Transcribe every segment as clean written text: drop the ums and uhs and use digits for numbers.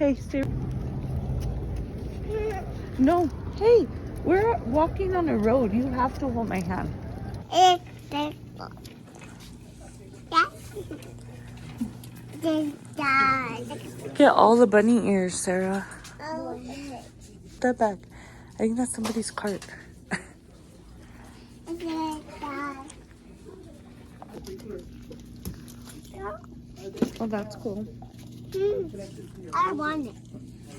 Hey, stay. No, hey, we're walking on a road. You have to hold my hand. Get all the bunny ears, Sarah. The back. I think that's somebody's cart. Oh, that's cool. I want it.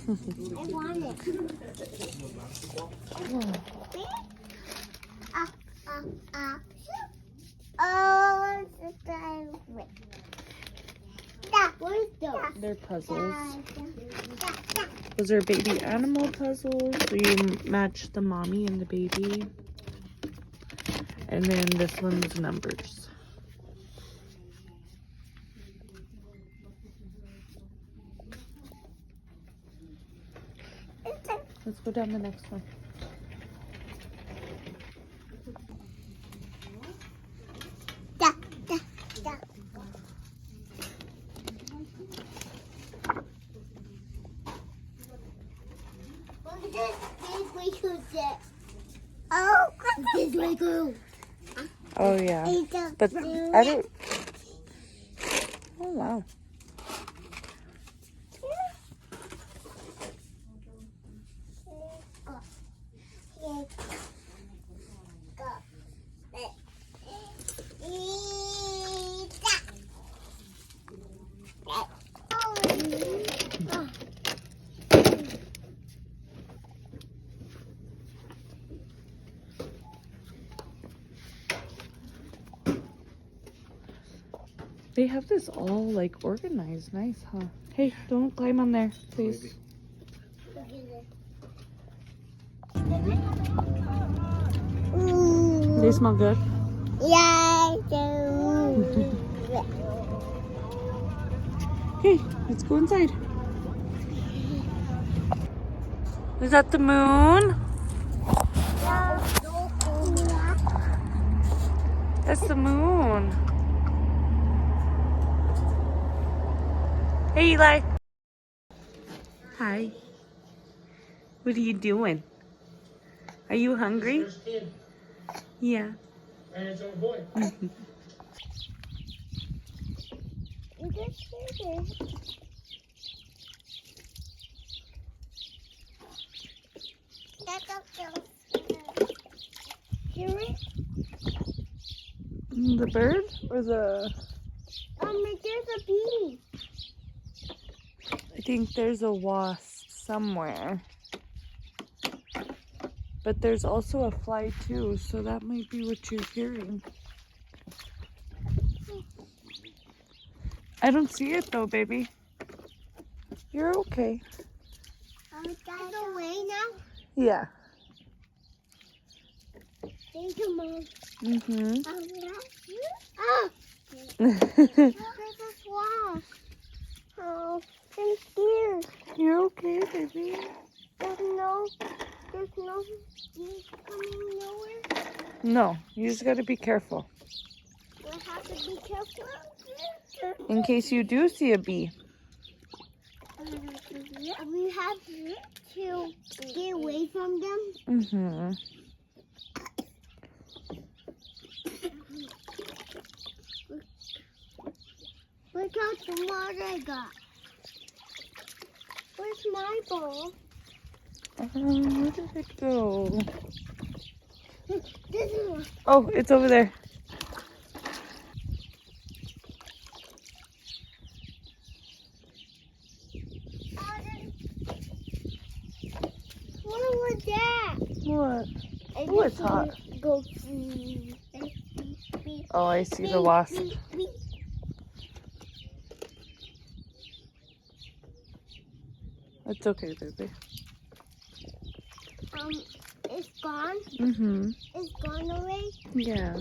I want it. Oh, what is those? They're puzzles. Those are baby animal puzzles. So you match the mommy and the baby. And then this one's numbers. Let's go down the next one. Oh yeah. But I don't. Oh wow. They have this all like organized. Nice, huh? Hey, don't climb on there, please. They smell good. Yeah, I do. Okay, let's go inside. Is that the moon? That's the moon. Hey, Eli. Hi. What are you doing? Are you hungry? Yeah. The bird or the... There's a bee. I think there's a wasp somewhere. But there's also a fly too, so that might be what you're hearing. I don't see it though, baby. You're okay. It's away now? Yeah. Thank you, Mom. Mm-hmm. Oh! There's a wasp. Oh, I'm scared. You're okay, baby. There's no bee coming nowhere. No, you just gotta be careful. We'll have to be careful. In case you do see a bee. We have to get away from them. Mm-hmm. Look how smart I got. Where's my ball? Where did it go? This is one. Oh, it's over there. What was that? What? Oh, it's hot. Go. Oh, I see the wasp. It's okay, baby. It's gone? Mm-hmm. It's gone away? Yeah.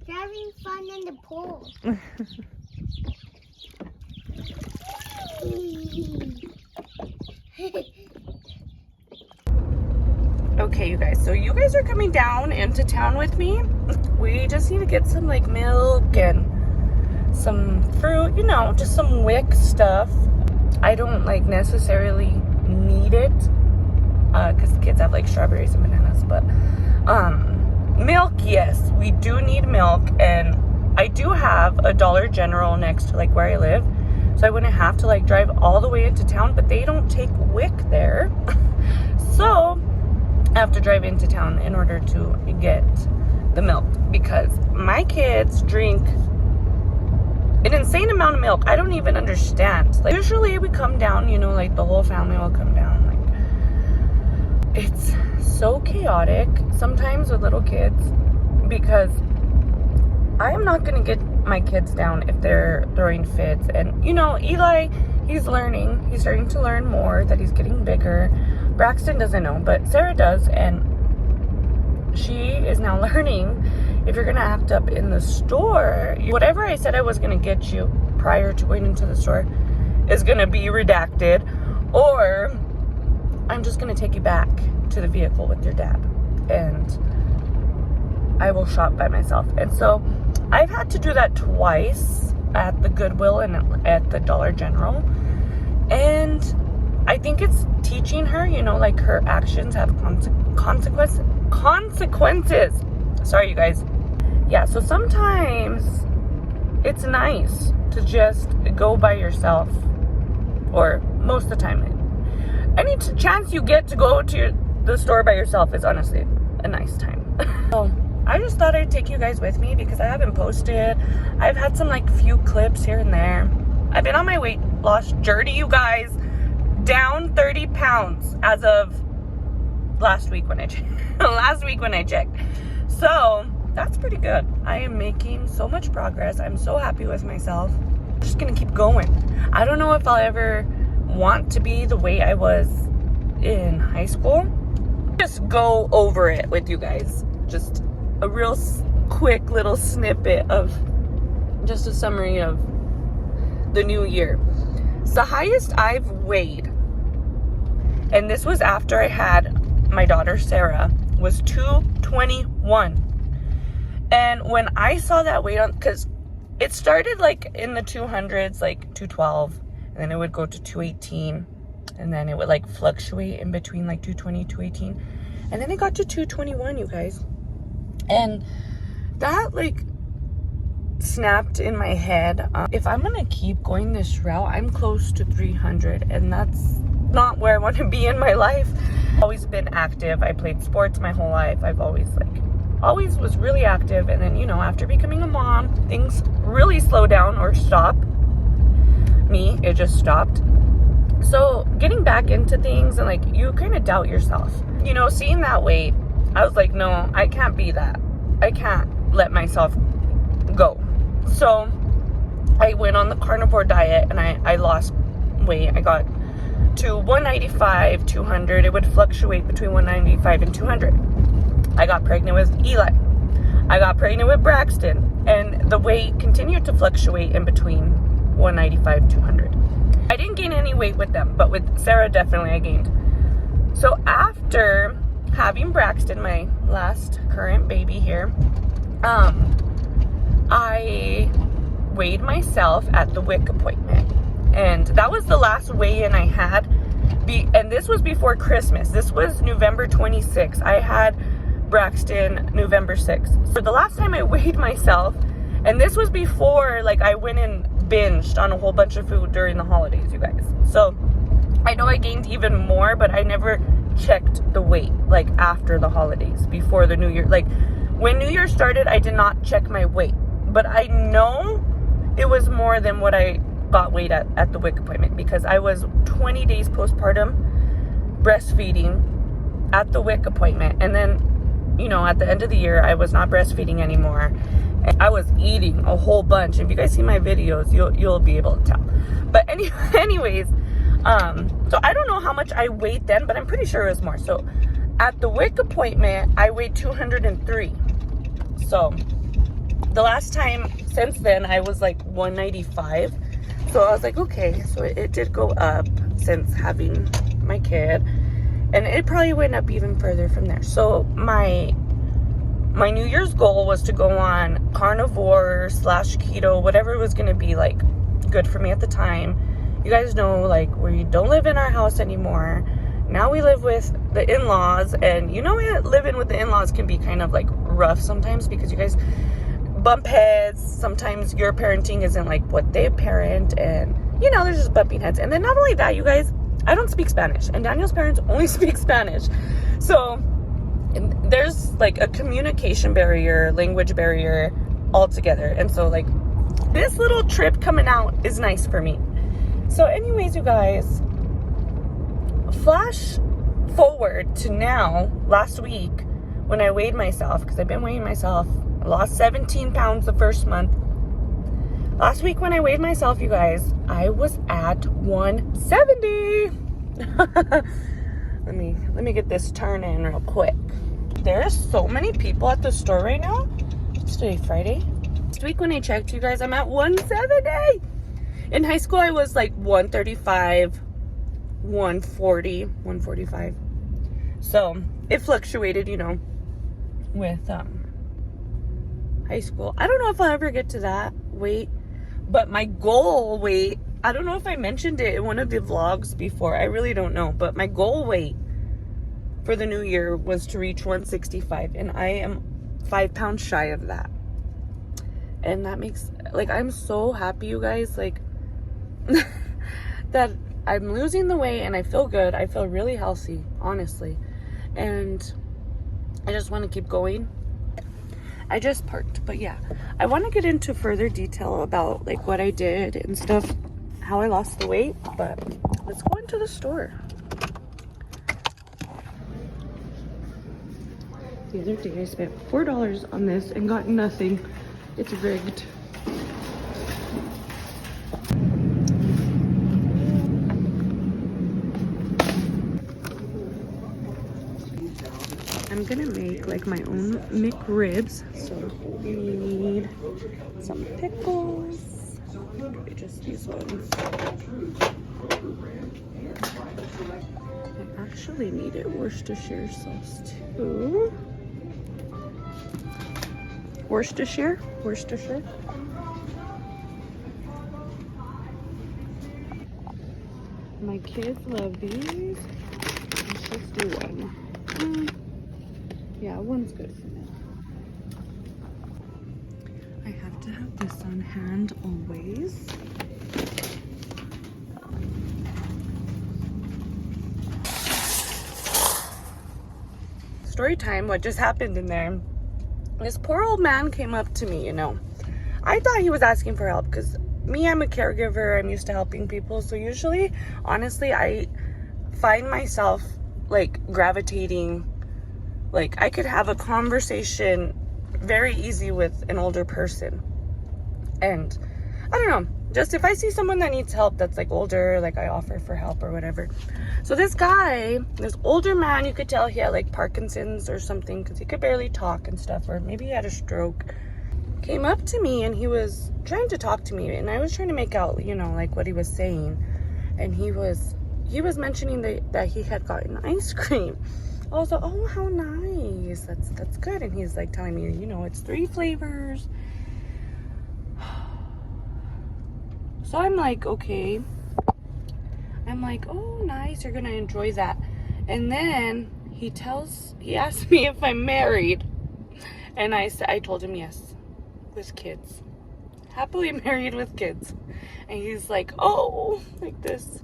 Having fun in the pool. Okay, you guys, so you guys are coming down into town with me. We just need to get some like milk and some fruit, you know, just some wick stuff. I don't like necessarily need it because the kids have like strawberries and bananas, but milk, yes, we do need milk. And I do have a Dollar General next to like where I live, so I wouldn't have to like drive all the way into town, but they don't take wick there. So I have to drive into town in order to get the milk because my kids drink an insane amount of milk. I don't even understand. Like, usually we come down, you know, like the whole family will come down. Like, it's so chaotic sometimes with little kids because I am not gonna get my kids down if they're throwing fits. And you know, Eli, he's learning. He's starting to learn more, that he's getting bigger. Braxton doesn't know, but Sarah does, and she is now learning if you're gonna act up in the store, whatever I said I was gonna get you prior to going into the store is gonna be redacted, or I'm just gonna take you back to the vehicle with your dad and I will shop by myself. And so I've had to do that twice at the Goodwill and at the Dollar General, and I think it's teaching her, you know, like her actions have consequences. Sorry, you guys. Yeah, so sometimes it's nice to just go by yourself, or most of the time. Any chance you get to go to the store by yourself is honestly a nice time. So I just thought I'd take you guys with me because I haven't posted. I've had some like few clips here and there. I've been on my weight loss journey, you guys. Down 30 pounds as of last week when I checked. So that's pretty good. I am making so much progress. I'm so happy with myself. I'm just gonna keep going. I don't know if I'll ever want to be the way I was in high school. Just go over it with you guys. Just a real quick little snippet of just a summary of the new year. It's the highest I've weighed, and this was after I had my daughter Sarah, was 221. And when I saw that weight on, because it started like in the 200s, like 212, and then it would go to 218, and then it would like fluctuate in between like 220, 218, and then it got to 221, you guys. And that like snapped in my head. If I'm gonna keep going this route, I'm close to 300, and that's not where I want to be in my life. I've always been active. I played sports my whole life. I've always was really active, and then, you know, after becoming a mom, things really slowed down or stopped. It just stopped. So getting back into things, and like you kind of doubt yourself, you know, seeing that weight, I was like, no, I can't be that. I can't let myself go. So I went on the carnivore diet, and I lost weight. I got to 195, 200. It would fluctuate between 195 and 200. I got pregnant with Eli. I got pregnant with Braxton, and the weight continued to fluctuate in between 195, 200. I didn't gain any weight with them, but with Sarah, definitely I gained. So after having Braxton, my last current baby here, I weighed myself at the WIC appointment, and that was the last weigh-in I had. And this was before Christmas. This was November 26th. I had Braxton November 6th. So the last time I weighed myself, and this was before like I went and binged on a whole bunch of food during the holidays, you guys. So I know I gained even more, but I never checked the weight like after the holidays, before the new year. Like when New Year started, I did not check my weight, but I know it was more than what I got weighed at the WIC appointment, because I was 20 days postpartum breastfeeding at the WIC appointment. And then, you know, at the end of the year, I was not breastfeeding anymore. And I was eating a whole bunch. If you guys see my videos, you'll be able to tell. But anyways, so I don't know how much I weighed then, but I'm pretty sure it was more. So at the WIC appointment, I weighed 203. So the last time since then, I was like 195. So I was like, okay, so it did go up since having my kid. And it probably went up even further from there. So my New Year's goal was to go on carnivore / keto, whatever it was going to be, like, good for me at the time. You guys know, like, we don't live in our house anymore. Now we live with the in-laws, and you know, living with the in-laws can be kind of, like, rough sometimes because you guys bump heads. Sometimes your parenting isn't like what they parent, and, you know, there's just bumping heads. And then not only that, you guys, I don't speak Spanish, and Daniel's parents only speak Spanish. So there's like a communication barrier, language barrier altogether. And so, like, this little trip coming out is nice for me. So anyways, you guys, flash forward to now, last week, when I weighed myself, because I've been weighing myself. I lost 17 pounds the first month. Last week when I weighed myself, you guys, I was at 170. Let me get this turn in real quick. There's so many people at the store right now. It's today, Friday. Last week when I checked, you guys, I'm at 170. In high school, I was like 135, 140, 145. So it fluctuated, you know, with high school. I don't know if I'll ever get to that weight, but my goal weight, I don't know if I mentioned it in one of the vlogs before. I really don't know, but my goal weight for the new year was to reach 165, and I am 5 pounds shy of that. And that makes, like, I'm so happy, you guys, like, that I'm losing the weight and I feel good. I feel really healthy, honestly. And I just want to keep going. I just parked, but yeah, I want to get into further detail about, like, what I did and stuff, how I lost the weight, but let's go into the store. The other day I spent $4 on this and got nothing. It's rigged. I'm gonna make like my own McRibs, so we need some pickles. Maybe just these ones. I actually needed Worcestershire sauce too. Worcestershire. My kids love these. Let's just do one. Yeah, one's good for now. I have to have this on hand always. Story time, what just happened in there. This poor old man came up to me, you know. I thought he was asking for help because me, I'm a caregiver. I'm used to helping people. So usually, honestly, I find myself like gravitating. Like, I could have a conversation very easy with an older person. And I don't know, just if I see someone that needs help that's like older, like I offer for help or whatever. So this guy, this older man, you could tell he had like Parkinson's or something because he could barely talk and stuff, or maybe he had a stroke, came up to me and he was trying to talk to me, and I was trying to make out, you know, like what he was saying. And he was mentioning that he had gotten ice cream. I was like, oh, how nice. That's good. And he's like telling me, you know, it's 3 flavors. So I'm like, okay. I'm like, oh, nice. You're going to enjoy that. And then he asked me if I'm married. And I told him yes, with kids. Happily married with kids. And he's like, oh, like this.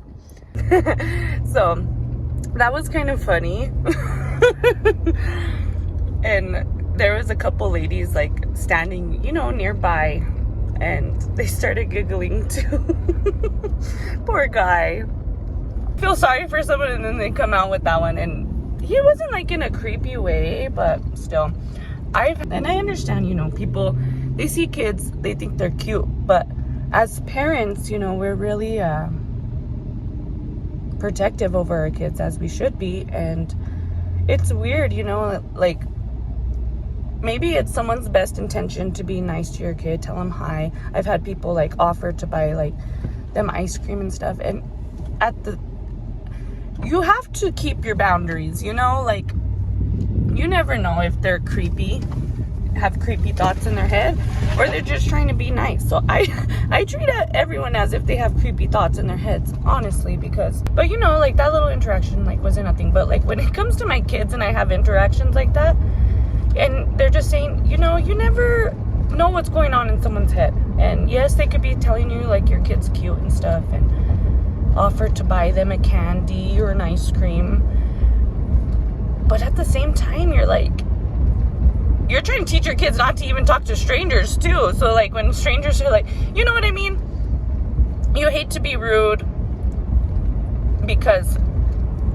So that was kind of funny. And there was a couple ladies like standing, you know, nearby, and they started giggling too. Poor guy. Feel sorry for someone, and then they come out with that one, and he wasn't like in a creepy way, but still. And I understand, you know, people, they see kids, they think they're cute, but as parents, you know, we're really protective over our kids, as we should be. And it's weird, you know, like maybe it's someone's best intention to be nice to your kid, tell them hi. I've had people like offer to buy like them ice cream and stuff, and you have to keep your boundaries, you know? Like, you never know if they're creepy, have creepy thoughts in their head, or they're just trying to be nice. So I treat everyone as if they have creepy thoughts in their heads, honestly, because, but you know, like that little interaction like wasn't nothing. But like when it comes to my kids and I have interactions like that, and they're just saying, you know, you never know what's going on in someone's head. And yes, they could be telling you like your kid's cute and stuff, and offer to buy them a candy or an ice cream. But at the same time, you're trying to teach your kids not to even talk to strangers too. So like when strangers are like, you know what I mean? You hate to be rude because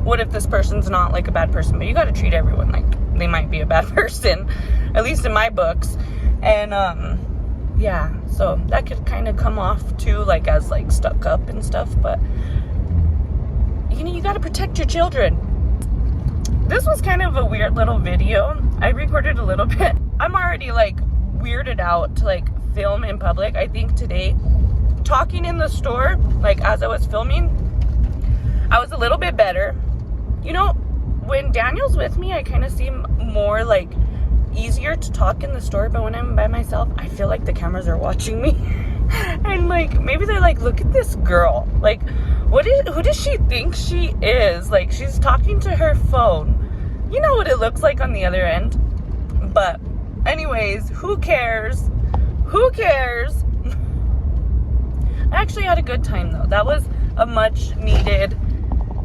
what if this person's not like a bad person? But you got to treat everyone like they might be a bad person, at least in my books. And yeah, so that could kind of come off too, like as like stuck up and stuff. But you know, you got to protect your children. This was kind of a weird little video. I recorded a little bit. I'm already like weirded out to like film in public. I think today, talking in the store, like as I was filming, I was a little bit better. You know, when Daniel's with me, I kind of seem more like easier to talk in the store. But when I'm by myself, I feel like the cameras are watching me. And like, maybe they're like, look at this girl. Like, who does she think she is? Like, she's talking to her phone. You know what it looks like on the other end. But anyways, who cares? Who cares? I actually had a good time though. That was a much needed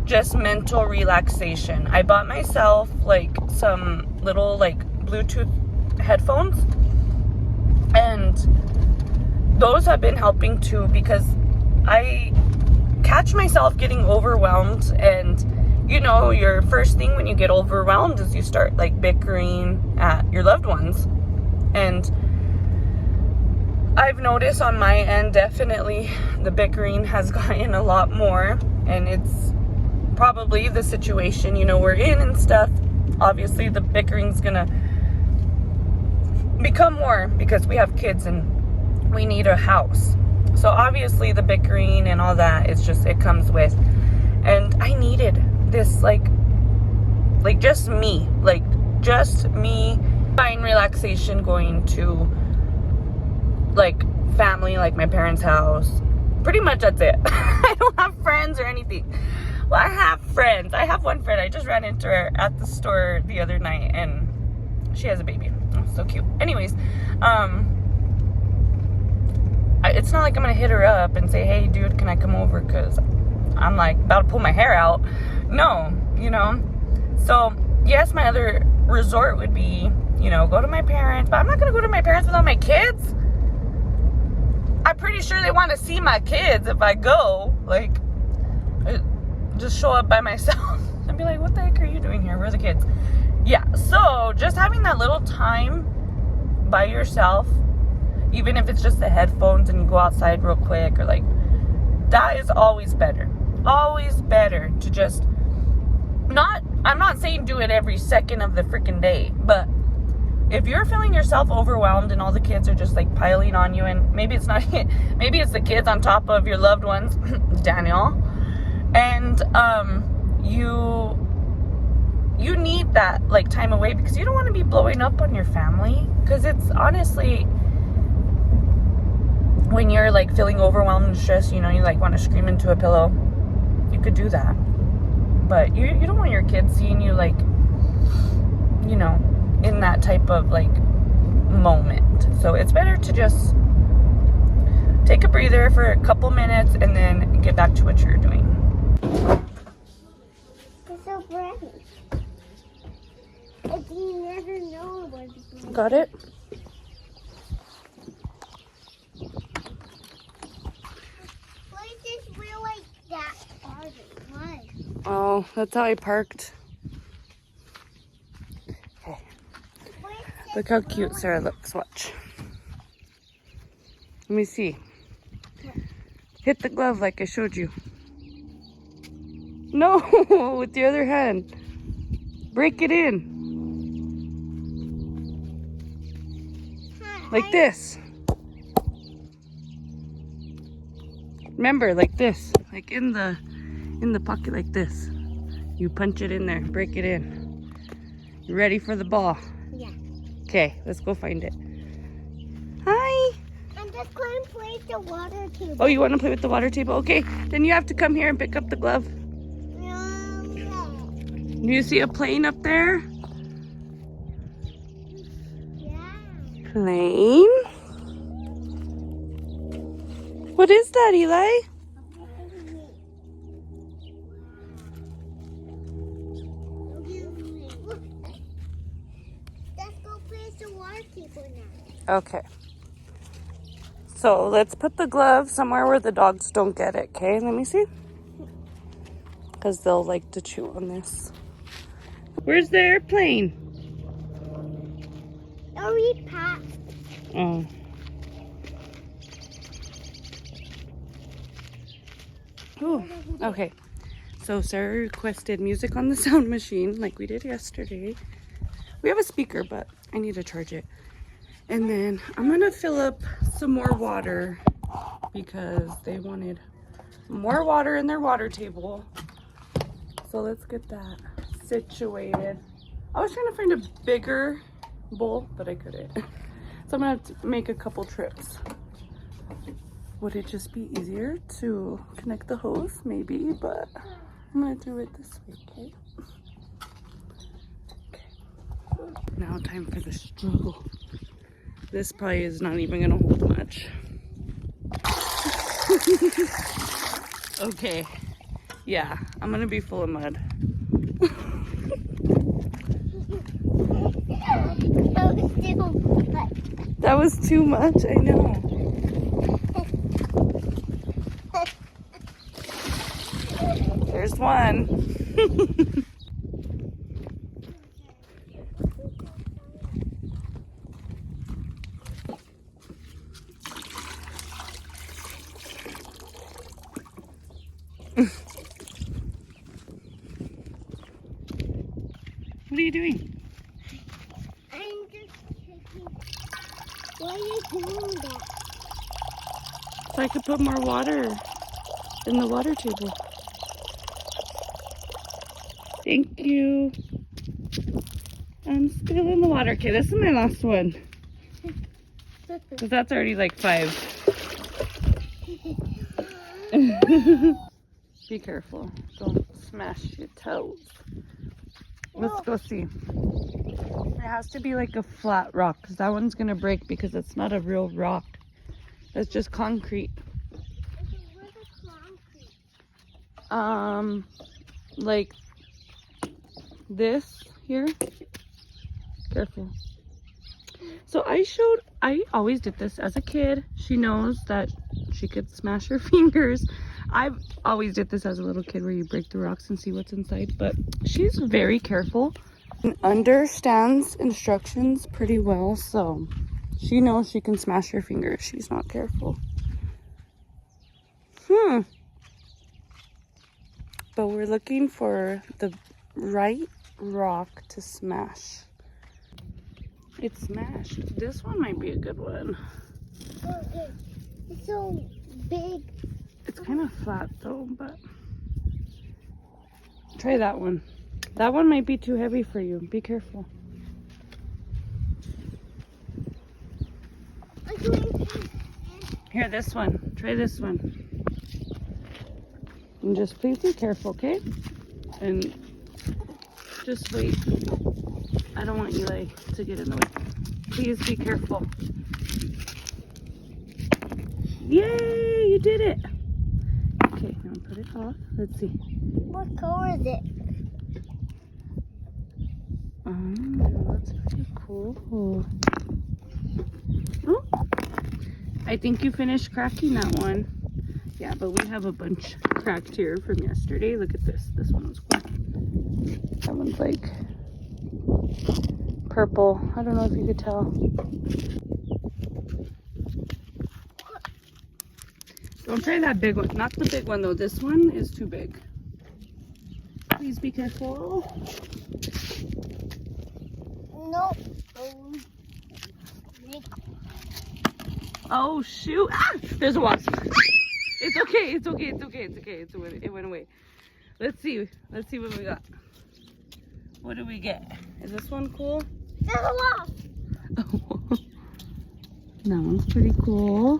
just mental relaxation. I bought myself like some little like Bluetooth headphones, and those have been helping too, because I catch myself getting overwhelmed. And you know, your first thing when you get overwhelmed is you start like bickering at your loved ones. And I've noticed on my end, definitely the bickering has gotten a lot more, and it's probably the situation, you know, we're in and stuff. Obviously the bickering's gonna become more because we have kids and we need a house. So obviously the bickering and all that is just, it comes with. And I needed this like just me find relaxation going to like family, like my parents' house. Pretty much that's it. I don't have friends or anything. Well, I have friends. I have one friend. I just ran into her at the store the other night, and she has a baby. Oh, so cute. Anyways, it's not like I'm gonna hit her up and say, hey dude, can I come over, because I'm like about to pull my hair out. No, you know. So yes, my other resort would be, you know, go to my parents, but I'm not gonna go to my parents without my kids. I'm pretty sure they want to see my kids if I go. Like, just show up by myself and be like, what the heck are you doing here? Where are the kids? Yeah, so just having that little time by yourself, even if it's just the headphones and you go outside real quick, or like, that is always better. Always better to just I'm not saying do it every second of the freaking day, but if you're feeling yourself overwhelmed and all the kids are just like piling on you, and maybe it's not, maybe it's the kids on top of your loved ones, Daniel, and you need that like time away, because you don't want to be blowing up on your family. Because it's honestly, when you're like feeling overwhelmed and stressed, you know, you like want to scream into a pillow, you could do that. But you don't want your kids seeing you like, you know, in that type of like moment. So it's better to just take a breather for a couple minutes and then get back to what you're doing. It's so bright. If you never know what it's like. Got it? Why is this wheel like that? Why? Oh, that's how I parked. Okay. Look how cute Sarah looks. Watch. Let me see. Hit the glove like I showed you. No, with the other hand. Break it in. Like this. Remember, like this. Like in the pocket like this. You punch it in there, break it in. You ready for the ball? Yeah. Okay, let's go find it. Hi. I'm just going to play the water table. Oh, you want to play with the water table? Okay, then you have to come here and pick up the glove. Do you see a plane up there? Yeah. Plane? What is that, Eli? Let's go play the water table now. Okay. So let's put the glove somewhere where the dogs don't get it, okay? Let me see. Because they'll like to chew on this. Where's the airplane? Already passed. Oh. Ooh, okay. So Sarah requested music on the sound machine like we did yesterday. We have a speaker, but I need to charge it. And then I'm gonna fill up some more water because they wanted more water in their water table. So let's get that situated. I was trying to find a bigger bowl, but I couldn't. So I'm gonna have to make a couple trips. Would it just be easier to connect the hose? Maybe, but I'm gonna do it this way, okay? Okay. Now time for the struggle. This probably is not even gonna hold much. Okay. Yeah, I'm gonna be full of mud. That was too much, I know. There's one. What are you doing? I'm just checking. Why are you doing that? So I could put more water in the water table. Thank you. I'm still in the water. Okay, this is my last one. Because that's already like 5. Be careful. Don't smash your toes. Let's go see. It has to be like a flat rock because that one's going to break because it's not a real rock. It's just concrete. Like this here. Careful. So I always did this as a kid. She knows that she could smash her fingers. I've always did this as a little kid where you break the rocks and see what's inside, but she's very careful and understands instructions pretty well, so she knows she can smash her finger if she's not careful. But we're looking for the right rock to smash. It's smashed. This one might be a good one. It's so big. It's kind of flat though, but try that one. That one might be too heavy for you. Be careful. Here, this one. Try this one. And just please be careful, okay? And just wait. I don't want Eli to get in the way. Please be careful. Yay! You did it! Okay, now put it off. Let's see. What color is it? That's pretty cool. Oh, I think you finished cracking that one. Yeah, but we have a bunch cracked here from yesterday. Look at this. This one was cool. That one's like purple. I don't know if you could tell. Don't try that big one. Not the big one though. This one is too big. Please be careful. No. Oh shoot! Ah! There's a wasp. It's okay. It's okay. It's okay. It's okay. It went away. Let's see. Let's see what we got. What do we get? Is this one cool? There's a lot. Oh. That one's pretty cool.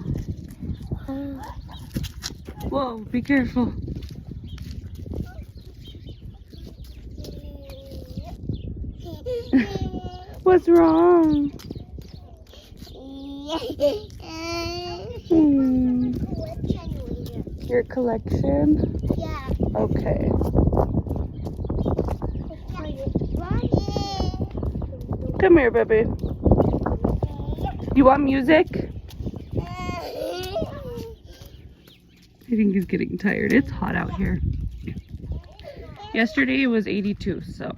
Whoa, be careful. What's wrong? Your collection? Yeah. Okay. Come here, baby. You want music? I think he's getting tired. It's hot out here. Yesterday it was 82, so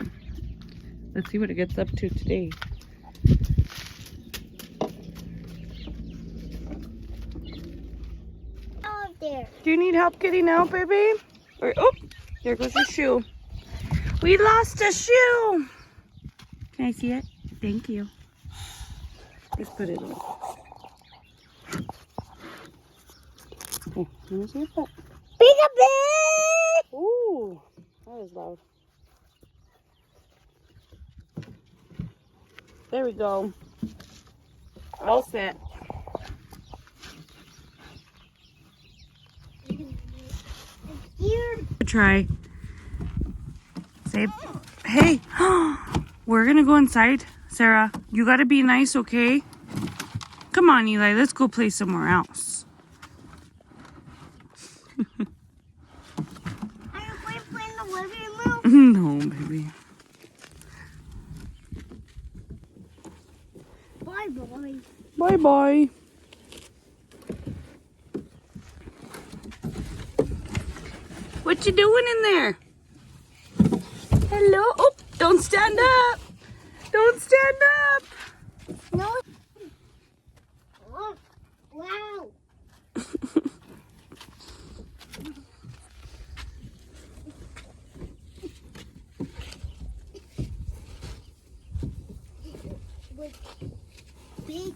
let's see what it gets up to today. There. Do you need help getting out, baby? Or, oh, there goes your shoe. We lost a shoe. Can I see it? Thank you. Just put it on. Okay, let me see your foot. Peekaboo! Ooh, that was loud. There we go. All set. Here. Try. Say, hey, we're gonna go inside. Sarah, you gotta be nice, okay? Come on, Eli, let's go play somewhere else. Are you going to play in the living room? No, baby. Bye, boy. Bye-bye. What you doing in there? Hello? Oh, don't stand up. Don't stand up. No. Oh, wow. Big.